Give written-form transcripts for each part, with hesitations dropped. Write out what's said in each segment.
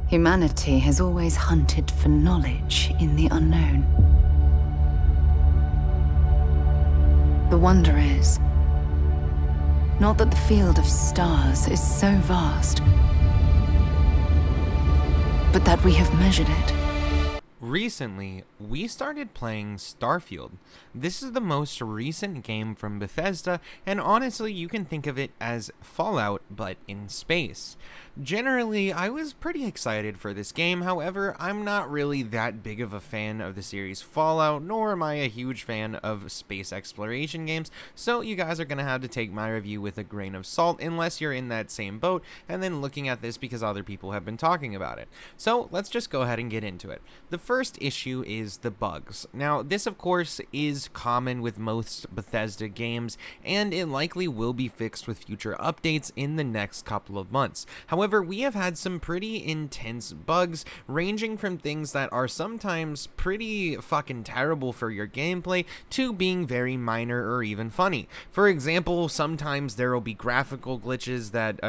Humanity has always hunted for knowledge in the unknown. The wonder is, not that the field of stars is so vast, but that we have measured it. Recently, we started playing Starfield. This is the most recent game from Bethesda, and honestly, you can think of it as Fallout, but in space. Generally, I was pretty excited for this game, however, I'm not really that big of a fan of the series Fallout, nor am I a huge fan of space exploration games, so you guys are going to have to take my review with a grain of salt unless you're in that same boat, and then looking at this because other people have been talking about it. So let's just go ahead and get into it. The first issue is the bugs. Now, this of course is common with most Bethesda games, and it likely will be fixed with future updates in the next couple of months. However, we have had some pretty intense bugs, ranging from things that are sometimes pretty fucking terrible for your gameplay to being very minor or even funny. For example, sometimes there will be graphical glitches that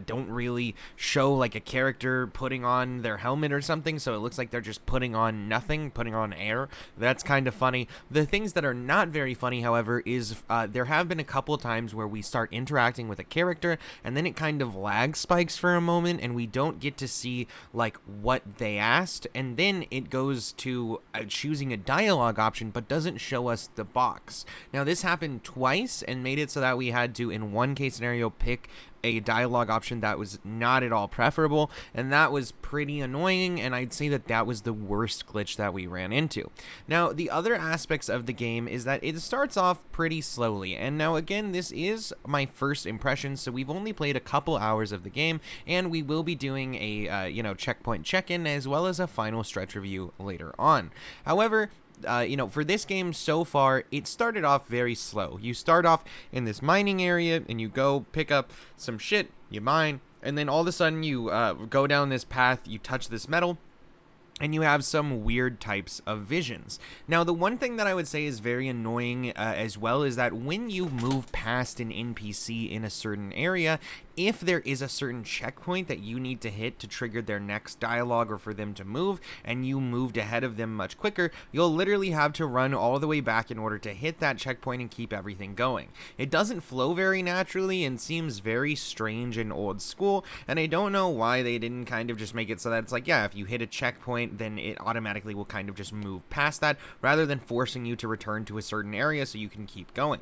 don't really show like a character putting on their helmet or something, so it looks like they're just putting on nothing, putting on air. That's kind of funny. The things that are not very funny, however, is there have been a couple of times where we start interacting with a character and then it kind of lag spikes for a moment and we don't get to see like what they asked, and then it goes to choosing a dialogue option but doesn't show us the box. Now this happened twice and made it so that we had to, in one case scenario, pick a dialogue option that was not at all preferable, and that was pretty annoying, and I'd say that that was the worst glitch that we ran into. Now, the other aspects of the game is that it starts off pretty slowly, and now again, this is my first impression, so we've only played a couple hours of the game, and we will be doing a checkpoint check-in as well as a final stretch review later on. However, for this game so far, it started off very slow. You start off in this mining area and you go pick up some shit, you mine, and then all of a sudden you go down this path, you touch this metal, and you have some weird types of visions. Now, the one thing that I would say is very annoying as well is that when you move past an NPC in a certain area, if there is a certain checkpoint that you need to hit to trigger their next dialogue or for them to move, and you moved ahead of them much quicker, you'll literally have to run all the way back in order to hit that checkpoint and keep everything going. It doesn't flow very naturally and seems very strange and old school, and I don't know why they didn't kind of just make it so that it's like, yeah, if you hit a checkpoint, then it automatically will kind of just move past that, rather than forcing you to return to a certain area so you can keep going.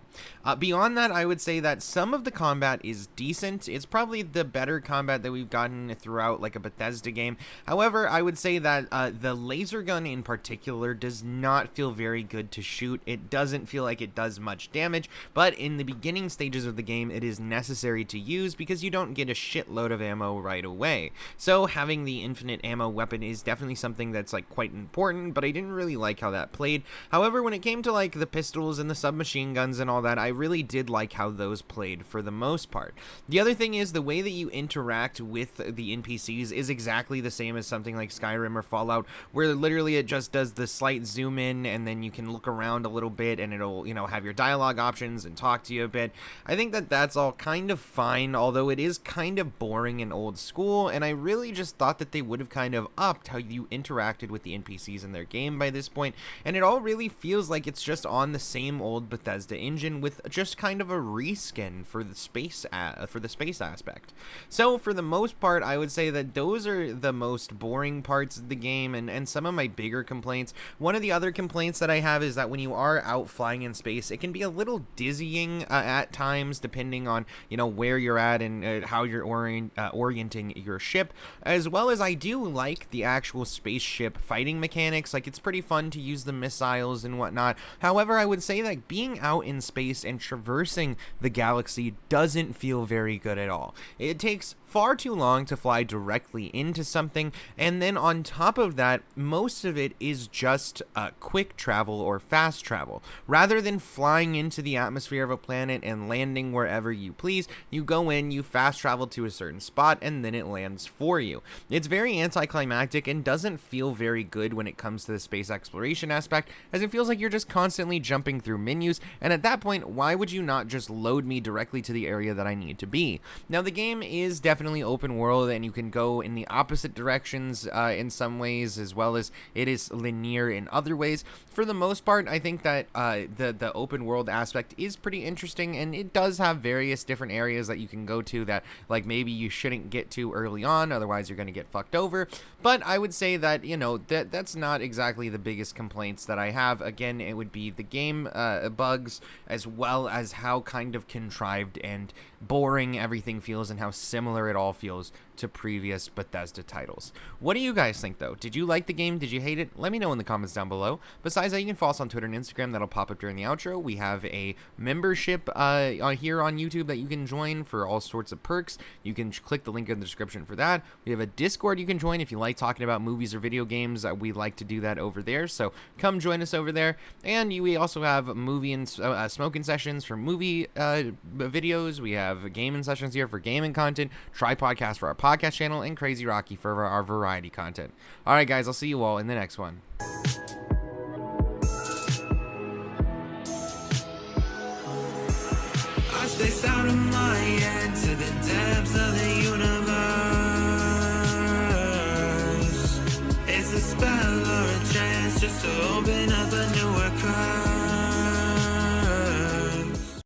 Beyond that, I would say that some of the combat is decent. It's probably the better combat that we've gotten throughout like a Bethesda game. However, I would say that the laser gun in particular does not feel very good to shoot. It doesn't feel like it does much damage, but in the beginning stages of the game, it is necessary to use because you don't get a shitload of ammo right away. So having the infinite ammo weapon is definitely something that's like quite important, but I didn't really like how that played. However, when it came to like the pistols and the submachine guns and all that, I really did like how those played for the most part. The other thing is the way that you interact with the NPCs is exactly the same as something like Skyrim or Fallout, where literally it just does the slight zoom in and then you can look around a little bit and it'll, have your dialogue options and talk to you a bit. I think that that's all kind of fine, although it is kind of boring and old school, and I really just thought that they would have kind of upped how you interacted with the NPCs in their game by this point, and it all really feels like it's just on the same old Bethesda engine with just kind of a reskin for the space aspect. So for the most part, I would say that those are the most boring parts of the game and some of my bigger complaints. One of the other complaints that I have is that when you are out flying in space, it can be a little dizzying at times, depending on where you're at and how you're orienting your ship, as well as I do like the actual spaceship fighting mechanics. Like, it's pretty fun to use the missiles and whatnot. However, I would say that being out in space and traversing the galaxy doesn't feel very good at all. It takes far too long to fly directly into something, and then on top of that, most of it is just quick travel or fast travel. Rather than flying into the atmosphere of a planet and landing wherever you please, you go in, you fast travel to a certain spot, and then it lands for you. It's very anticlimactic and doesn't feel very good when it comes to the space exploration aspect, as it feels like you're just constantly jumping through menus, and at that point, why would you not just load me directly to the area that I need to be? Now, the game is definitely open world, and you can go in the opposite directions in some ways, as well as it is linear in other ways. For the most part, I think that the open world aspect is pretty interesting, and it does have various different areas that you can go to that, like, maybe you shouldn't get to early on, otherwise you're going to get fucked over. But I would say that, you know, that's not exactly the biggest complaints that I have. Again, it would be the game bugs, as well as how kind of contrived and boring everything feels, and how similar it all feels to previous Bethesda titles. What do you guys think, though? Did you like the game? Did you hate it? Let me know in the comments down below. Besides that, you can follow us on Twitter and Instagram. That'll pop up during the outro. We have a membership here on YouTube that you can join for all sorts of perks. You can click the link in the description for that. We have a Discord you can join if you like talking about movies or video games. We like to do that over there, so come join us over there. And we also have movie and smoking sessions for movie videos. We have gaming sessions here for gaming content, Try Podcast for our podcast channel, and CrazyRocky for our variety content. All right, guys, I'll see you all in the next one. I spaced out of my head to the depths of the universe. It's a spell or a chance just to open up a newer curve.